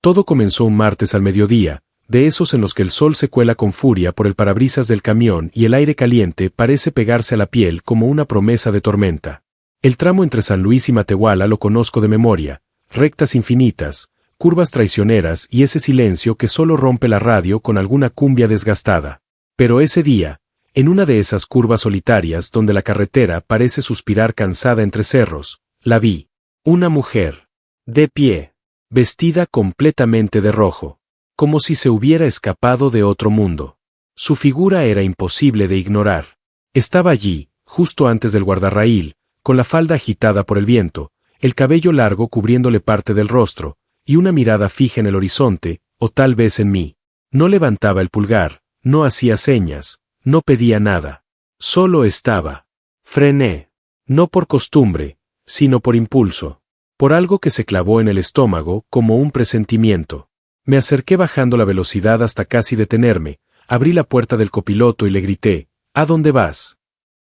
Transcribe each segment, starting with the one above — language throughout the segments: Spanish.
Todo comenzó un martes al mediodía, de esos en los que el sol se cuela con furia por el parabrisas del camión y el aire caliente parece pegarse a la piel como una promesa de tormenta. El tramo entre San Luis y Matehuala lo conozco de memoria, rectas infinitas, curvas traicioneras y ese silencio que solo rompe la radio con alguna cumbia desgastada. Pero ese día, en una de esas curvas solitarias donde la carretera parece suspirar cansada entre cerros, la vi. Una mujer. De pie. Vestida completamente de rojo. Como si se hubiera escapado de otro mundo. Su figura era imposible de ignorar. Estaba allí, justo antes del guardarraíl, con la falda agitada por el viento, el cabello largo cubriéndole parte del rostro, y una mirada fija en el horizonte, o tal vez en mí. No levantaba el pulgar, no hacía señas, no pedía nada. Solo estaba. Frené. No por costumbre, sino por impulso. Por algo que se clavó en el estómago como un presentimiento. Me acerqué bajando la velocidad hasta casi detenerme, abrí la puerta del copiloto y le grité, ¿a dónde vas?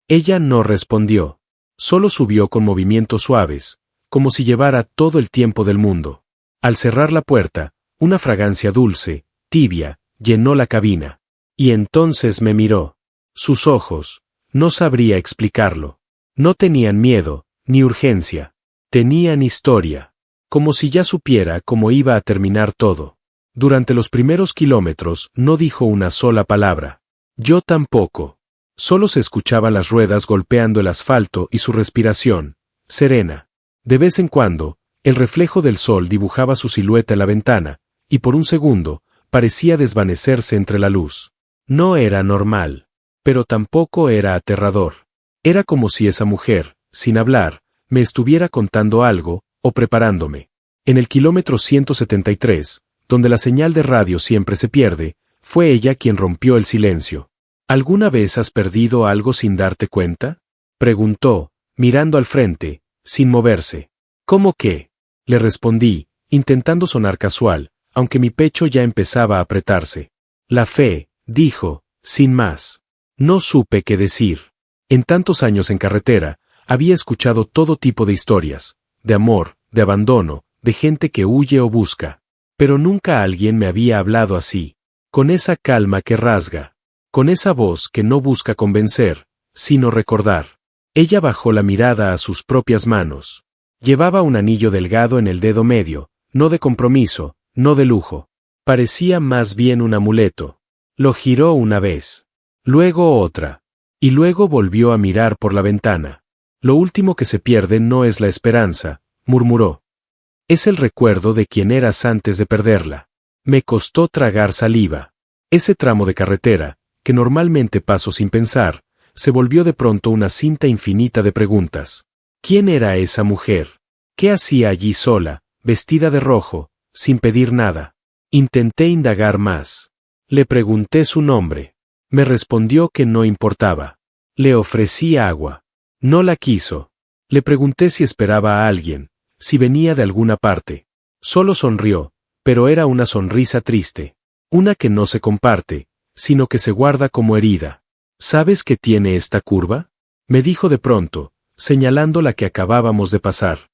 Ella no respondió. Solo subió con movimientos suaves, como si llevara todo el tiempo del mundo. Al cerrar la puerta, una fragancia dulce, tibia, llenó la cabina. Y entonces me miró. Sus ojos, no sabría explicarlo. No tenían miedo, ni urgencia. Tenían historia. Como si ya supiera cómo iba a terminar todo. Durante los primeros kilómetros no dijo una sola palabra. Yo tampoco. Solo se escuchaban las ruedas golpeando el asfalto y su respiración, serena. De vez en cuando, el reflejo del sol dibujaba su silueta en la ventana, y por un segundo, parecía desvanecerse entre la luz. No era normal, pero tampoco era aterrador. Era como si esa mujer, sin hablar, me estuviera contando algo, o preparándome. En el kilómetro 173, donde la señal de radio siempre se pierde, fue ella quien rompió el silencio. ¿Alguna vez has perdido algo sin darte cuenta? Preguntó, mirando al frente, sin moverse. ¿Cómo qué? Le respondí, intentando sonar casual, aunque mi pecho ya empezaba a apretarse. La fe, dijo, sin más. No supe qué decir. En tantos años en carretera, había escuchado todo tipo de historias, de amor, de abandono, de gente que huye o busca. Pero nunca alguien me había hablado así, con esa calma que rasga, con esa voz que no busca convencer, sino recordar. Ella bajó la mirada a sus propias manos. Llevaba un anillo delgado en el dedo medio, no de compromiso, no de lujo. Parecía más bien un amuleto. Lo giró una vez, luego otra, y luego volvió a mirar por la ventana. Lo último que se pierde no es la esperanza, murmuró. Es el recuerdo de quién eras antes de perderla. Me costó tragar saliva. Ese tramo de carretera, que normalmente paso sin pensar, se volvió de pronto una cinta infinita de preguntas. ¿Quién era esa mujer? ¿Qué hacía allí sola, vestida de rojo, sin pedir nada? Intenté indagar más. Le pregunté su nombre. Me respondió que no importaba. Le ofrecí agua. No la quiso. Le pregunté si esperaba a alguien, si venía de alguna parte. Solo sonrió, pero era una sonrisa triste. Una que no se comparte, sino que se guarda como herida. ¿Sabes qué tiene esta curva? Me dijo de pronto, señalando la que acabábamos de pasar.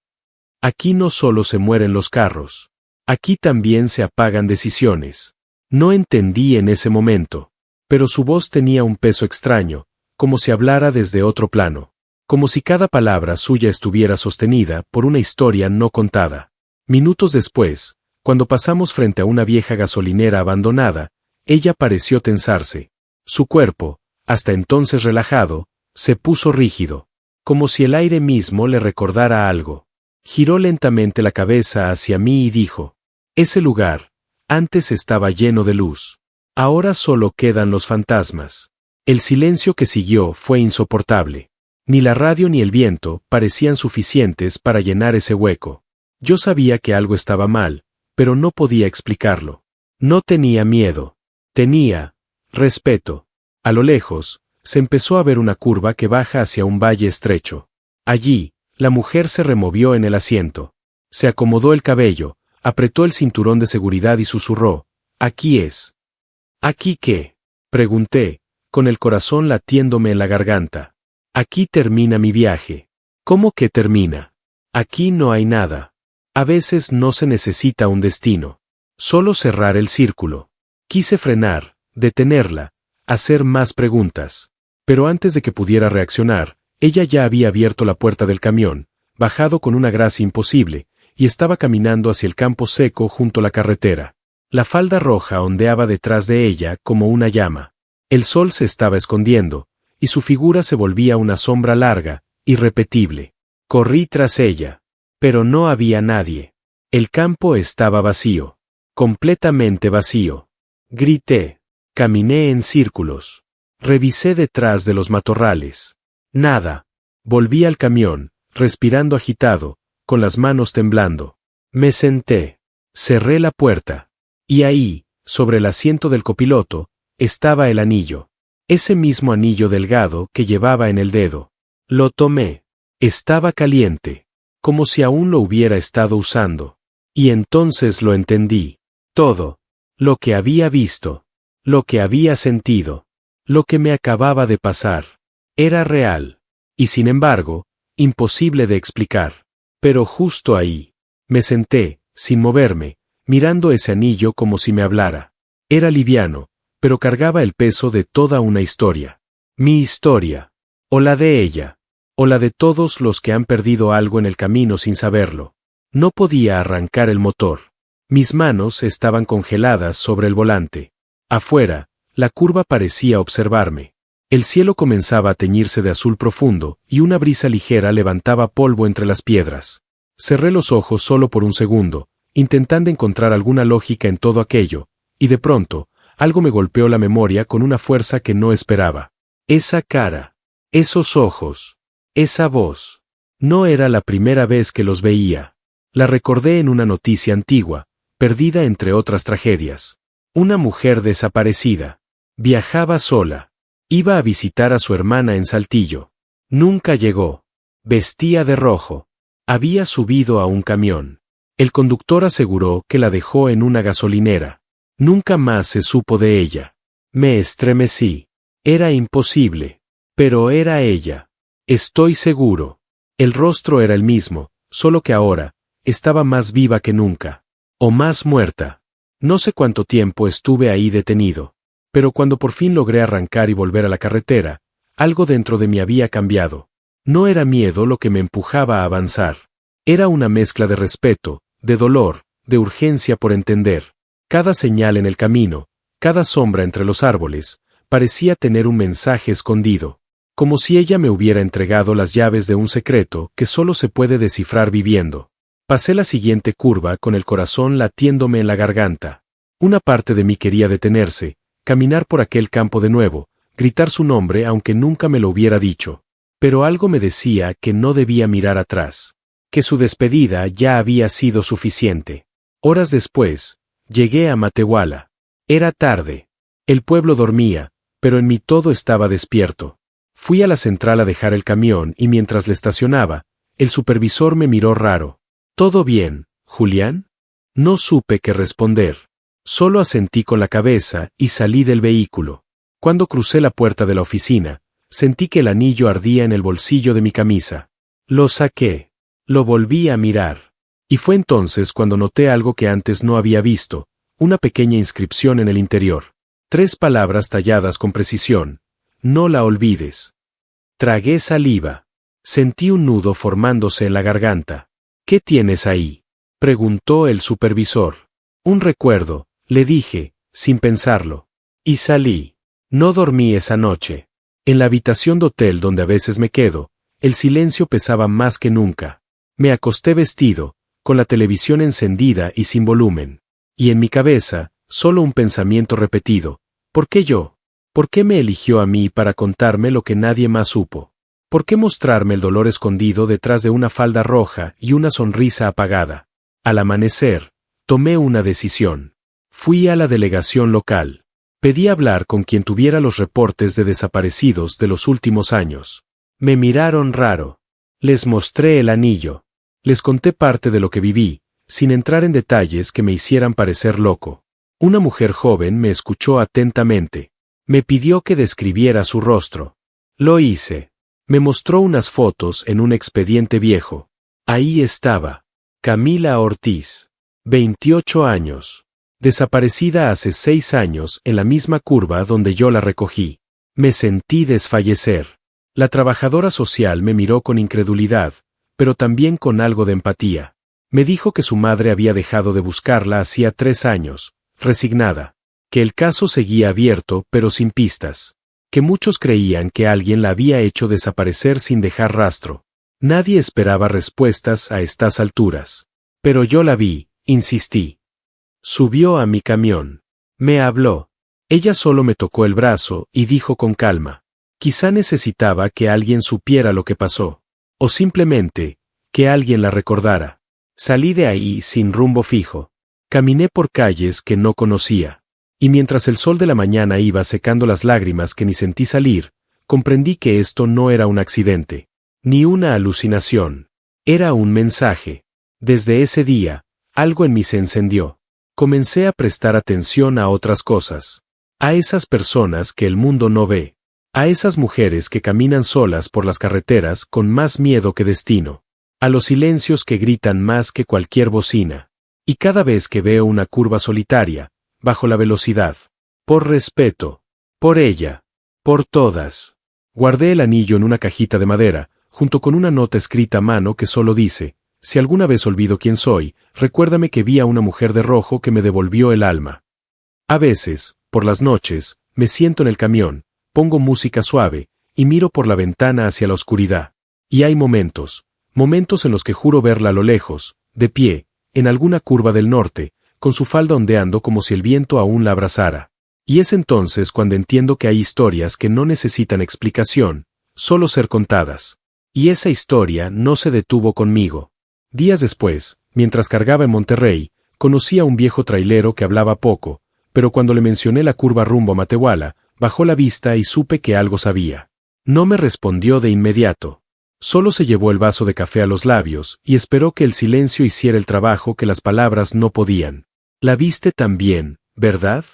Aquí no solo se mueren los carros. Aquí también se apagan decisiones. No entendí en ese momento. Pero su voz tenía un peso extraño, como si hablara desde otro plano. Como si cada palabra suya estuviera sostenida por una historia no contada. Minutos después, cuando pasamos frente a una vieja gasolinera abandonada, ella pareció tensarse. Su cuerpo, hasta entonces relajado, se puso rígido, como si el aire mismo le recordara algo. Giró lentamente la cabeza hacia mí y dijo, ese lugar, antes estaba lleno de luz. Ahora solo quedan los fantasmas. El silencio que siguió fue insoportable. Ni la radio ni el viento parecían suficientes para llenar ese hueco. Yo sabía que algo estaba mal, pero no podía explicarlo. No tenía miedo. Tenía respeto. A lo lejos, se empezó a ver una curva que baja hacia un valle estrecho. Allí, la mujer se removió en el asiento. Se acomodó el cabello, apretó el cinturón de seguridad y susurró, «Aquí es». «¿Aquí qué?», pregunté, con el corazón latiéndome en la garganta. Aquí termina mi viaje. ¿Cómo que termina? Aquí no hay nada. A veces no se necesita un destino. Solo cerrar el círculo. Quise frenar, detenerla, hacer más preguntas. Pero antes de que pudiera reaccionar, ella ya había abierto la puerta del camión, bajado con una gracia imposible, y estaba caminando hacia el campo seco junto a la carretera. La falda roja ondeaba detrás de ella como una llama. El sol se estaba escondiendo, y su figura se volvía una sombra larga, irrepetible. Corrí tras ella. Pero no había nadie. El campo estaba vacío. Completamente vacío. Grité. Caminé en círculos. Revisé detrás de los matorrales. Nada. Volví al camión, respirando agitado, con las manos temblando. Me senté. Cerré la puerta. Y ahí, sobre el asiento del copiloto, estaba el anillo. Ese mismo anillo delgado que llevaba en el dedo. Lo tomé. Estaba caliente. Como si aún lo hubiera estado usando. Y entonces lo entendí. Todo. Lo que había visto. Lo que había sentido. Lo que me acababa de pasar. Era real. Y sin embargo, imposible de explicar. Pero justo ahí. Me senté, sin moverme, mirando ese anillo como si me hablara. Era liviano, pero cargaba el peso de toda una historia. Mi historia. O la de ella. O la de todos los que han perdido algo en el camino sin saberlo. No podía arrancar el motor. Mis manos estaban congeladas sobre el volante. Afuera, la curva parecía observarme. El cielo comenzaba a teñirse de azul profundo, y una brisa ligera levantaba polvo entre las piedras. Cerré los ojos solo por un segundo, intentando encontrar alguna lógica en todo aquello, y de pronto, algo me golpeó la memoria con una fuerza que no esperaba. Esa cara. Esos ojos. Esa voz. No era la primera vez que los veía. La recordé en una noticia antigua, perdida entre otras tragedias. Una mujer desaparecida. Viajaba sola. Iba a visitar a su hermana en Saltillo. Nunca llegó. Vestía de rojo. Había subido a un camión. El conductor aseguró que la dejó en una gasolinera. Nunca más se supo de ella. Me estremecí. Era imposible. Pero era ella. Estoy seguro. El rostro era el mismo, solo que ahora, estaba más viva que nunca. O más muerta. No sé cuánto tiempo estuve ahí detenido. Pero cuando por fin logré arrancar y volver a la carretera, algo dentro de mí había cambiado. No era miedo lo que me empujaba a avanzar. Era una mezcla de respeto, de dolor, de urgencia por entender. Cada señal en el camino, cada sombra entre los árboles, parecía tener un mensaje escondido. Como si ella me hubiera entregado las llaves de un secreto que solo se puede descifrar viviendo. Pasé la siguiente curva con el corazón latiéndome en la garganta. Una parte de mí quería detenerse, caminar por aquel campo de nuevo, gritar su nombre aunque nunca me lo hubiera dicho. Pero algo me decía que no debía mirar atrás. Que su despedida ya había sido suficiente. Horas después, llegué a Matehuala. Era tarde. El pueblo dormía, pero en mí todo estaba despierto. Fui a la central a dejar el camión y mientras le estacionaba, el supervisor me miró raro. ¿Todo bien, Julián? No supe qué responder. Solo asentí con la cabeza y salí del vehículo. Cuando crucé la puerta de la oficina, sentí que el anillo ardía en el bolsillo de mi camisa. Lo saqué. Lo volví a mirar. Y fue entonces cuando noté algo que antes no había visto, una pequeña inscripción en el interior. 3 palabras talladas con precisión. No la olvides. Tragué saliva. Sentí un nudo formándose en la garganta. ¿Qué tienes ahí?, preguntó el supervisor. Un recuerdo, le dije, sin pensarlo. Y salí. No dormí esa noche. En la habitación de hotel donde a veces me quedo, el silencio pesaba más que nunca. Me acosté vestido, con la televisión encendida y sin volumen. Y en mi cabeza, solo un pensamiento repetido. ¿Por qué yo? ¿Por qué me eligió a mí para contarme lo que nadie más supo? ¿Por qué mostrarme el dolor escondido detrás de una falda roja y una sonrisa apagada? Al amanecer, tomé una decisión. Fui a la delegación local. Pedí hablar con quien tuviera los reportes de desaparecidos de los últimos años. Me miraron raro. Les mostré el anillo. Les conté parte de lo que viví, sin entrar en detalles que me hicieran parecer loco. Una mujer joven me escuchó atentamente. Me pidió que describiera su rostro. Lo hice. Me mostró unas fotos en un expediente viejo. Ahí estaba. Camila Ortiz. 28 años. desaparecida hace 6 años en la misma curva donde yo la recogí. Me sentí desfallecer. La trabajadora social me miró con incredulidad, pero también con algo de empatía. Me dijo que su madre había dejado de buscarla hacía 3 años, resignada. Que el caso seguía abierto pero sin pistas. Que muchos creían que alguien la había hecho desaparecer sin dejar rastro. Nadie esperaba respuestas a estas alturas. Pero yo la vi, insistí. Subió a mi camión. Me habló. Ella solo me tocó el brazo y dijo con calma. Quizá necesitaba que alguien supiera lo que pasó. O simplemente, que alguien la recordara. Salí de ahí sin rumbo fijo. Caminé por calles que no conocía. Y mientras el sol de la mañana iba secando las lágrimas que ni sentí salir, comprendí que esto no era un accidente. Ni una alucinación. Era un mensaje. Desde ese día, algo en mí se encendió. Comencé a prestar atención a otras cosas. A esas personas que el mundo no ve. A esas mujeres que caminan solas por las carreteras con más miedo que destino. A los silencios que gritan más que cualquier bocina. Y cada vez que veo una curva solitaria, bajo la velocidad. Por respeto. Por ella. Por todas. Guardé el anillo en una cajita de madera, junto con una nota escrita a mano que solo dice: si alguna vez olvido quién soy, recuérdame que vi a una mujer de rojo que me devolvió el alma. A veces, por las noches, me siento en el camión, pongo música suave, y miro por la ventana hacia la oscuridad. Y hay momentos en los que juro verla a lo lejos, de pie, en alguna curva del norte, con su falda ondeando como si el viento aún la abrazara. Y es entonces cuando entiendo que hay historias que no necesitan explicación, solo ser contadas. Y esa historia no se detuvo conmigo. Días después, mientras cargaba en Monterrey, conocí a un viejo trailero que hablaba poco, pero cuando le mencioné la curva rumbo a Matehuala, bajó la vista y supe que algo sabía. No me respondió de inmediato. Solo se llevó el vaso de café a los labios y esperó que el silencio hiciera el trabajo que las palabras no podían. «La viste también, ¿verdad?»,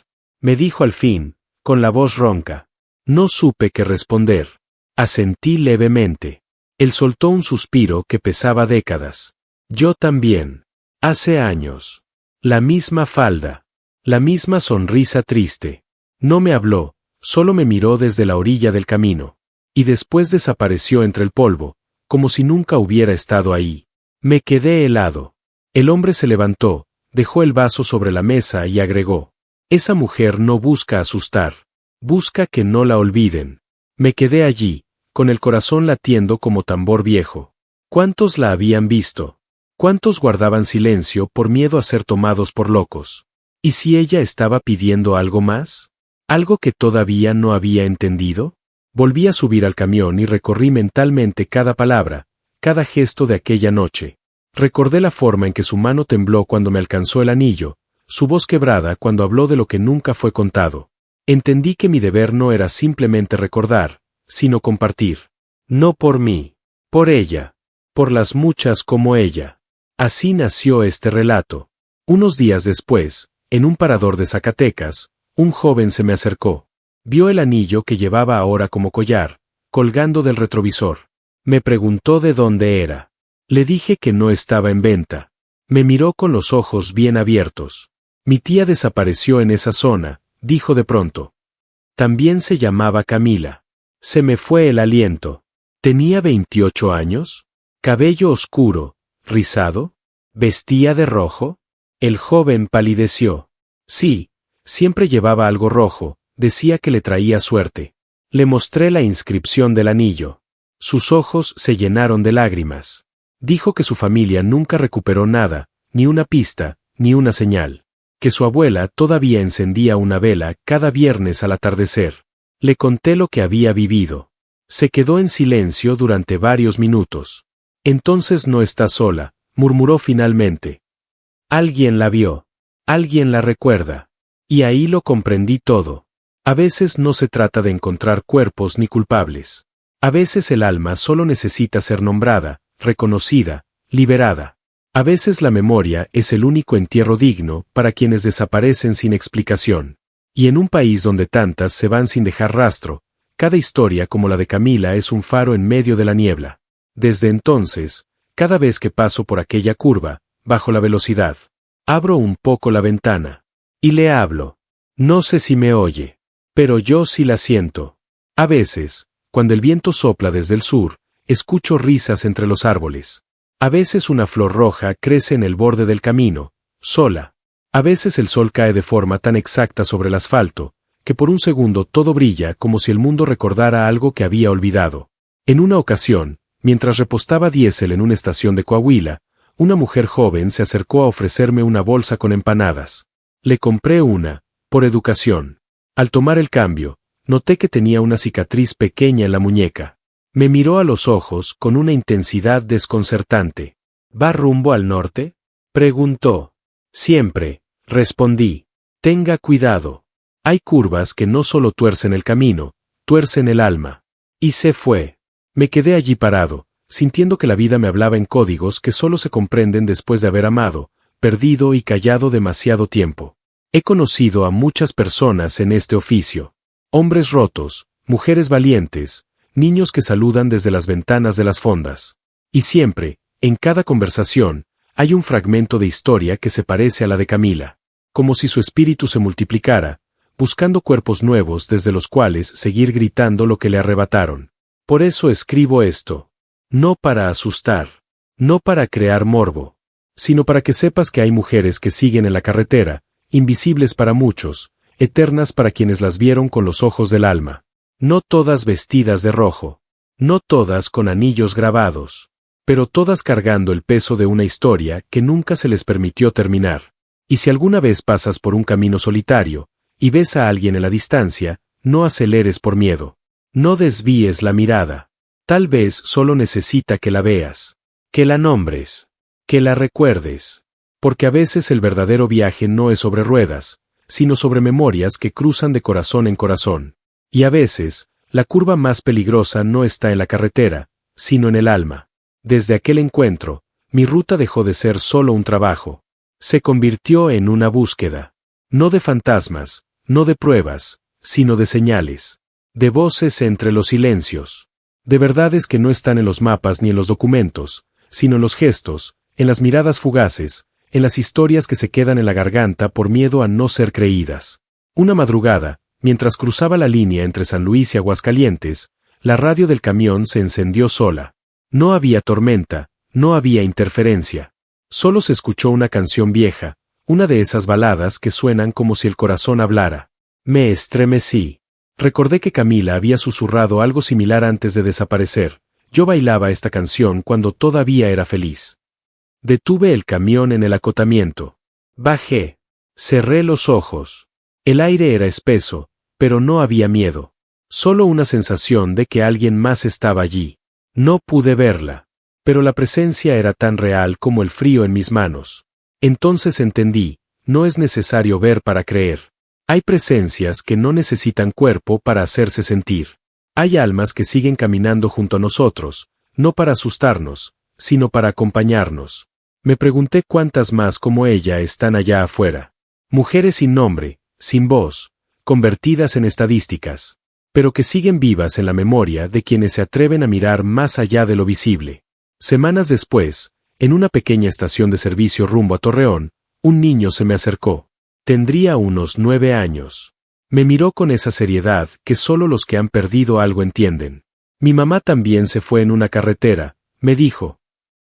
me dijo al fin, con la voz ronca. No supe qué responder. Asentí levemente. Él soltó un suspiro que pesaba décadas. Yo también. Hace años. La misma falda. La misma sonrisa triste. No me habló, solo me miró desde la orilla del camino. Y después desapareció entre el polvo, como si nunca hubiera estado ahí. Me quedé helado. El hombre se levantó, dejó el vaso sobre la mesa y agregó: esa mujer no busca asustar. Busca que no la olviden. Me quedé allí, con el corazón latiendo como tambor viejo. ¿Cuántos la habían visto? ¿Cuántos guardaban silencio por miedo a ser tomados por locos? ¿Y si ella estaba pidiendo algo más? ¿Algo que todavía no había entendido? Volví a subir al camión y recorrí mentalmente cada palabra, cada gesto de aquella noche. Recordé la forma en que su mano tembló cuando me alcanzó el anillo, su voz quebrada cuando habló de lo que nunca fue contado. Entendí que mi deber no era simplemente recordar, sino compartir. No por mí, por ella, por las muchas como ella. Así nació este relato. Unos días después, en un parador de Zacatecas, un joven se me acercó. Vio el anillo que llevaba ahora como collar, colgando del retrovisor. Me preguntó de dónde era. Le dije que no estaba en venta. Me miró con los ojos bien abiertos. Mi tía desapareció en esa zona, dijo de pronto. También se llamaba Camila. Se me fue el aliento. ¿Tenía 28 años? ¿Cabello oscuro, rizado? ¿Vestía de rojo? El joven palideció. Sí, siempre llevaba algo rojo, decía que le traía suerte. Le mostré la inscripción del anillo. Sus ojos se llenaron de lágrimas. Dijo que su familia nunca recuperó nada, ni una pista, ni una señal. Que su abuela todavía encendía una vela cada viernes al atardecer. Le conté lo que había vivido. Se quedó en silencio durante varios minutos. Entonces no está sola, murmuró finalmente. Alguien la vio. Alguien la recuerda. Y ahí lo comprendí todo. A veces no se trata de encontrar cuerpos ni culpables. A veces el alma solo necesita ser nombrada, reconocida, liberada. A veces la memoria es el único entierro digno para quienes desaparecen sin explicación. Y en un país donde tantas se van sin dejar rastro, cada historia como la de Camila es un faro en medio de la niebla. Desde entonces, cada vez que paso por aquella curva, bajo la velocidad, abro un poco la ventana. Y le hablo. No sé si me oye. Pero yo sí la siento. A veces, cuando el viento sopla desde el sur, escucho risas entre los árboles. A veces una flor roja crece en el borde del camino, sola. A veces el sol cae de forma tan exacta sobre el asfalto, que por un segundo todo brilla como si el mundo recordara algo que había olvidado. En una ocasión, mientras repostaba diésel en una estación de Coahuila, una mujer joven se acercó a ofrecerme una bolsa con empanadas. Le compré una, por educación. Al tomar el cambio, noté que tenía una cicatriz pequeña en la muñeca. Me miró a los ojos con una intensidad desconcertante. ¿Va rumbo al norte?, preguntó. Siempre, respondí. Tenga cuidado. Hay curvas que no solo tuercen el camino, tuercen el alma. Y se fue. Me quedé allí parado, sintiendo que la vida me hablaba en códigos que solo se comprenden después de haber amado, perdido y callado demasiado tiempo. He conocido a muchas personas en este oficio. Hombres rotos, mujeres valientes, niños que saludan desde las ventanas de las fondas. Y siempre, en cada conversación, hay un fragmento de historia que se parece a la de Camila. Como si su espíritu se multiplicara, buscando cuerpos nuevos desde los cuales seguir gritando lo que le arrebataron. Por eso escribo esto. No para asustar. No para crear morbo. Sino para que sepas que hay mujeres que siguen en la carretera, invisibles para muchos, eternas para quienes las vieron con los ojos del alma. No todas vestidas de rojo. No todas con anillos grabados. Pero todas cargando el peso de una historia que nunca se les permitió terminar. Y si alguna vez pasas por un camino solitario, y ves a alguien en la distancia, no aceleres por miedo. No desvíes la mirada. Tal vez solo necesita que la veas. Que la nombres. Que la recuerdes. Porque a veces el verdadero viaje no es sobre ruedas, sino sobre memorias que cruzan de corazón en corazón. Y a veces, la curva más peligrosa no está en la carretera, sino en el alma. Desde aquel encuentro, mi ruta dejó de ser solo un trabajo. Se convirtió en una búsqueda. No de fantasmas, no de pruebas, sino de señales. De voces entre los silencios. De verdades que no están en los mapas ni en los documentos, sino en los gestos, en las miradas fugaces, en las historias que se quedan en la garganta por miedo a no ser creídas. Una madrugada, mientras cruzaba la línea entre San Luis y Aguascalientes, la radio del camión se encendió sola. No había tormenta, no había interferencia. Solo se escuchó una canción vieja, una de esas baladas que suenan como si el corazón hablara. Me estremecí. Recordé que Camila había susurrado algo similar antes de desaparecer. Yo bailaba esta canción cuando todavía era feliz. Detuve el camión en el acotamiento. Bajé. Cerré los ojos. El aire era espeso, pero no había miedo. Solo una sensación de que alguien más estaba allí. No pude verla. Pero la presencia era tan real como el frío en mis manos. Entonces entendí, no es necesario ver para creer. Hay presencias que no necesitan cuerpo para hacerse sentir. Hay almas que siguen caminando junto a nosotros, no para asustarnos, sino para acompañarnos. Me pregunté cuántas más como ella están allá afuera. Mujeres sin nombre, sin voz, convertidas en estadísticas, pero que siguen vivas en la memoria de quienes se atreven a mirar más allá de lo visible. Semanas después, en una pequeña estación de servicio rumbo a Torreón, un niño se me acercó. Tendría unos 9 años. Me miró con esa seriedad que solo los que han perdido algo entienden. Mi mamá también se fue en una carretera, me dijo.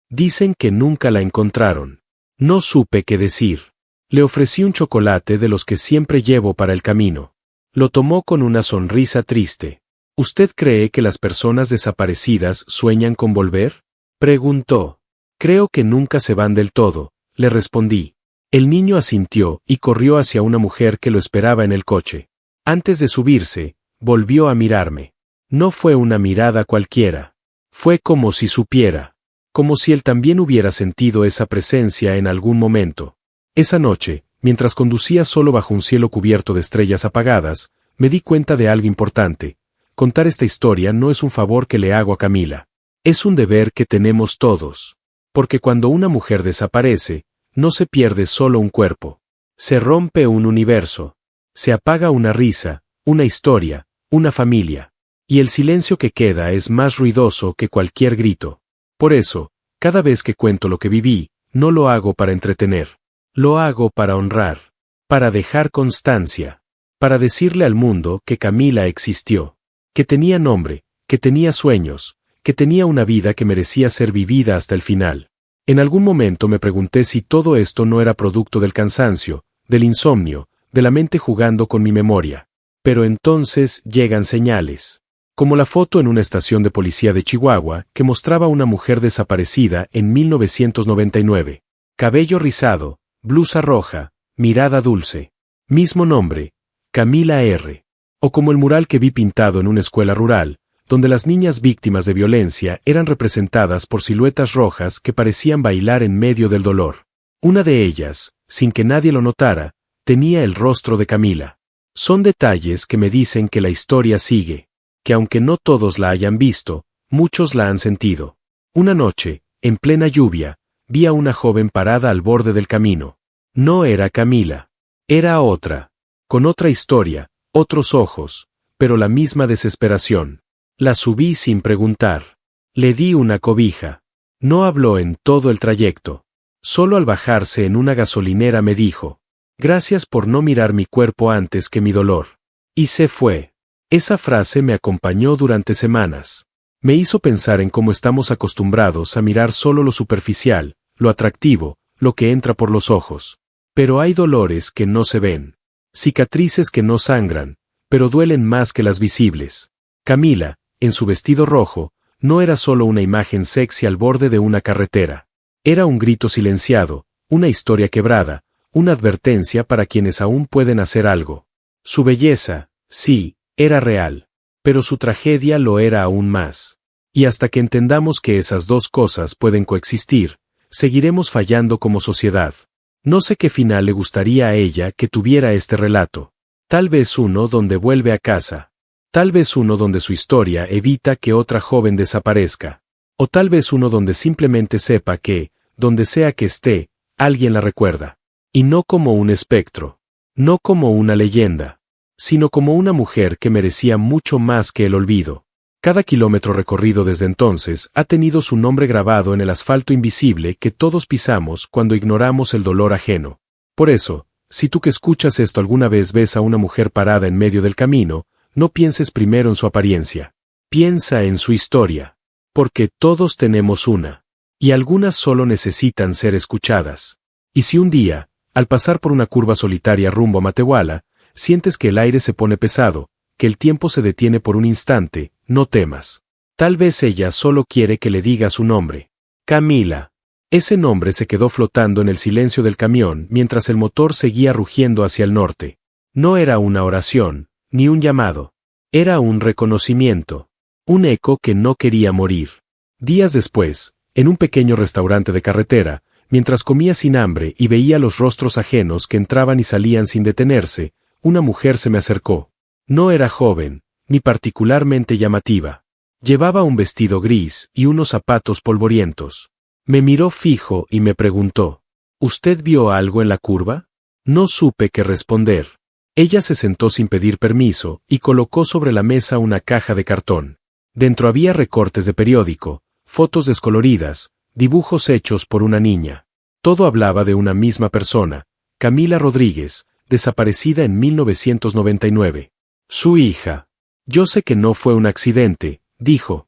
Dicen que nunca la encontraron. No supe qué decir. Le ofrecí un chocolate de los que siempre llevo para el camino. Lo tomó con una sonrisa triste. ¿Usted cree que las personas desaparecidas sueñan con volver?, preguntó. Creo que nunca se van del todo, le respondí. El niño asintió y corrió hacia una mujer que lo esperaba en el coche. Antes de subirse, volvió a mirarme. No fue una mirada cualquiera. Fue como si supiera. Como si él también hubiera sentido esa presencia en algún momento. Esa noche, mientras conducía solo bajo un cielo cubierto de estrellas apagadas, me di cuenta de algo importante. Contar esta historia no es un favor que le hago a Camila. Es un deber que tenemos todos. Porque cuando una mujer desaparece, no se pierde solo un cuerpo. Se rompe un universo. Se apaga una risa, una historia, una familia. Y el silencio que queda es más ruidoso que cualquier grito. Por eso, cada vez que cuento lo que viví, no lo hago para entretener. Lo hago para honrar. Para dejar constancia. Para decirle al mundo que Camila existió. Que tenía nombre, que tenía sueños, que tenía una vida que merecía ser vivida hasta el final. En algún momento me pregunté si todo esto no era producto del cansancio, del insomnio, de la mente jugando con mi memoria. Pero entonces llegan señales. Como la foto en una estación de policía de Chihuahua que mostraba a una mujer desaparecida en 1999. Cabello rizado, blusa roja, mirada dulce. Mismo nombre, Camila R. O como el mural que vi pintado en una escuela rural, donde las niñas víctimas de violencia eran representadas por siluetas rojas que parecían bailar en medio del dolor. Una de ellas, sin que nadie lo notara, tenía el rostro de Camila. Son detalles que me dicen que la historia sigue, que aunque no todos la hayan visto, muchos la han sentido. Una noche, en plena lluvia, vi a una joven parada al borde del camino. No era Camila. Era otra. Con otra historia, otros ojos, pero la misma desesperación. La subí sin preguntar. Le di una cobija. No habló en todo el trayecto. Solo al bajarse en una gasolinera me dijo: «Gracias por no mirar mi cuerpo antes que mi dolor». Y se fue. Esa frase me acompañó durante semanas. Me hizo pensar en cómo estamos acostumbrados a mirar solo lo superficial, lo atractivo, lo que entra por los ojos. Pero hay dolores que no se ven. Cicatrices que no sangran, pero duelen más que las visibles. Camila, en su vestido rojo, no era solo una imagen sexy al borde de una carretera. Era un grito silenciado, una historia quebrada, una advertencia para quienes aún pueden hacer algo. Su belleza, sí, era real, pero su tragedia lo era aún más. Y hasta que entendamos que esas dos cosas pueden coexistir, seguiremos fallando como sociedad. No sé qué final le gustaría a ella que tuviera este relato. Tal vez uno donde vuelve a casa. Tal vez uno donde su historia evita que otra joven desaparezca. O tal vez uno donde simplemente sepa que, donde sea que esté, alguien la recuerda. Y no como un espectro. No como una leyenda. Sino como una mujer que merecía mucho más que el olvido. Cada kilómetro recorrido desde entonces ha tenido su nombre grabado en el asfalto invisible que todos pisamos cuando ignoramos el dolor ajeno. Por eso, si tú que escuchas esto alguna vez ves a una mujer parada en medio del camino, no pienses primero en su apariencia. Piensa en su historia. Porque todos tenemos una. Y algunas solo necesitan ser escuchadas. Y si un día, al pasar por una curva solitaria rumbo a Matehuala, sientes que el aire se pone pesado, que el tiempo se detiene por un instante, no temas. Tal vez ella solo quiere que le diga su nombre. Camila. Ese nombre se quedó flotando en el silencio del camión mientras el motor seguía rugiendo hacia el norte. No era una oración, ni un llamado. Era un reconocimiento. Un eco que no quería morir. Días después, en un pequeño restaurante de carretera, mientras comía sin hambre y veía los rostros ajenos que entraban y salían sin detenerse, una mujer se me acercó. No era joven, ni particularmente llamativa. Llevaba un vestido gris y unos zapatos polvorientos. Me miró fijo y me preguntó: ¿Usted vio algo en la curva? No supe qué responder. Ella se sentó sin pedir permiso y colocó sobre la mesa una caja de cartón. Dentro había recortes de periódico, fotos descoloridas, dibujos hechos por una niña. Todo hablaba de una misma persona, Camila Rodríguez, desaparecida en 1999. Su hija. Yo sé que no fue un accidente, dijo.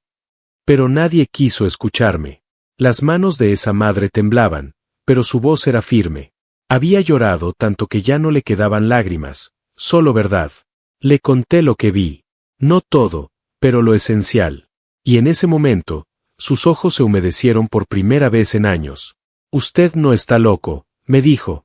Pero nadie quiso escucharme. Las manos de esa madre temblaban, pero su voz era firme. Había llorado tanto que ya no le quedaban lágrimas, solo verdad. Le conté lo que vi. No todo, pero lo esencial. Y en ese momento, sus ojos se humedecieron por primera vez en años. Usted no está loco, me dijo.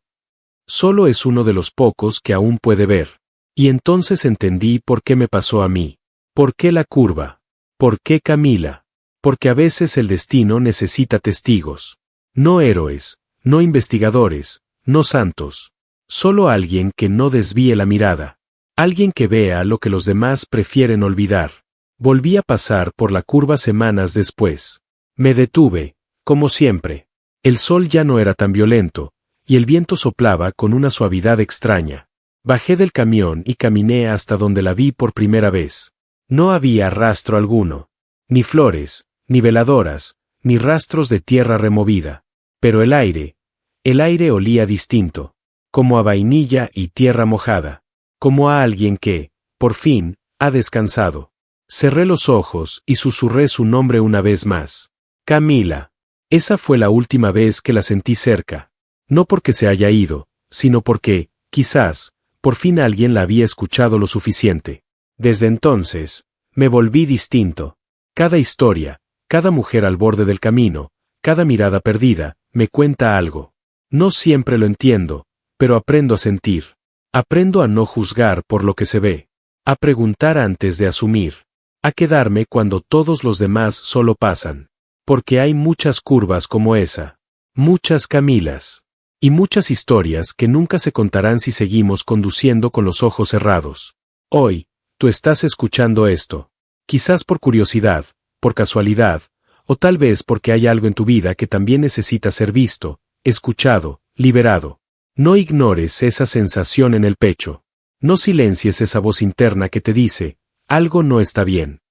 Solo es uno de los pocos que aún puede ver. Y entonces entendí por qué me pasó a mí. ¿Por qué la curva? ¿Por qué Camila? Porque a veces el destino necesita testigos. No héroes, no investigadores, no santos. Solo alguien que no desvíe la mirada. Alguien que vea lo que los demás prefieren olvidar. Volví a pasar por la curva semanas después. Me detuve, como siempre. El sol ya no era tan violento, y el viento soplaba con una suavidad extraña. Bajé del camión y caminé hasta donde la vi por primera vez. No había rastro alguno. Ni flores, ni veladoras, ni rastros de tierra removida. Pero el aire olía distinto. como a vainilla y tierra mojada, como a alguien que, por fin, ha descansado. Cerré los ojos y susurré su nombre una vez más. Camila. Esa fue la última vez que la sentí cerca. No porque se haya ido, sino porque, quizás, por fin alguien la había escuchado lo suficiente. Desde entonces, me volví distinto. Cada historia, cada mujer al borde del camino, cada mirada perdida, me cuenta algo. No siempre lo entiendo, pero aprendo a sentir. Aprendo a no juzgar por lo que se ve. A preguntar antes de asumir. A quedarme cuando todos los demás solo pasan. Porque hay muchas curvas como esa. Muchas Camilas. Y muchas historias que nunca se contarán si seguimos conduciendo con los ojos cerrados. Hoy, tú estás escuchando esto. Quizás por curiosidad, por casualidad, o tal vez porque hay algo en tu vida que también necesita ser visto, escuchado, liberado. No ignores esa sensación en el pecho. No silencies esa voz interna que te dice, algo no está bien.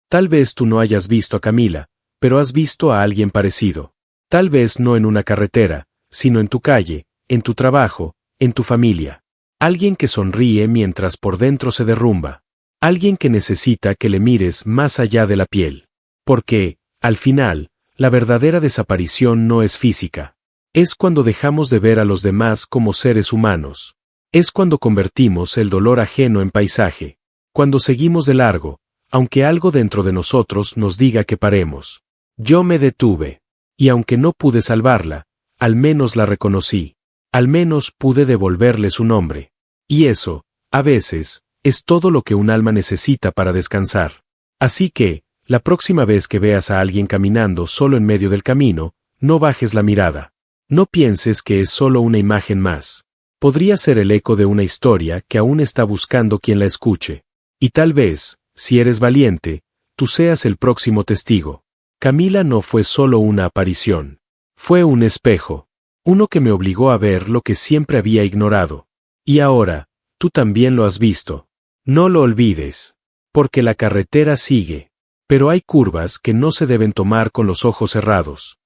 Tal vez tú no hayas visto a Camila, pero has visto a alguien parecido. Tal vez no en una carretera, sino en tu calle, en tu trabajo, en tu familia. Alguien que sonríe mientras por dentro se derrumba. Alguien que necesita que le mires más allá de la piel. Porque, al final, la verdadera desaparición no es física. Es cuando dejamos de ver a los demás como seres humanos. Es cuando convertimos el dolor ajeno en paisaje. Cuando seguimos de largo, aunque algo dentro de nosotros nos diga que paremos. Yo me detuve. Y aunque no pude salvarla, al menos la reconocí. Al menos pude devolverle su nombre. Y eso, a veces, es todo lo que un alma necesita para descansar. Así que, la próxima vez que veas a alguien caminando solo en medio del camino, no bajes la mirada. No pienses que es solo una imagen más. Podría ser el eco de una historia que aún está buscando quien la escuche. Y tal vez, si eres valiente, tú seas el próximo testigo. Camila no fue solo una aparición. Fue un espejo. Uno que me obligó a ver lo que siempre había ignorado. Y ahora, tú también lo has visto. No lo olvides. Porque la carretera sigue. Pero hay curvas que no se deben tomar con los ojos cerrados.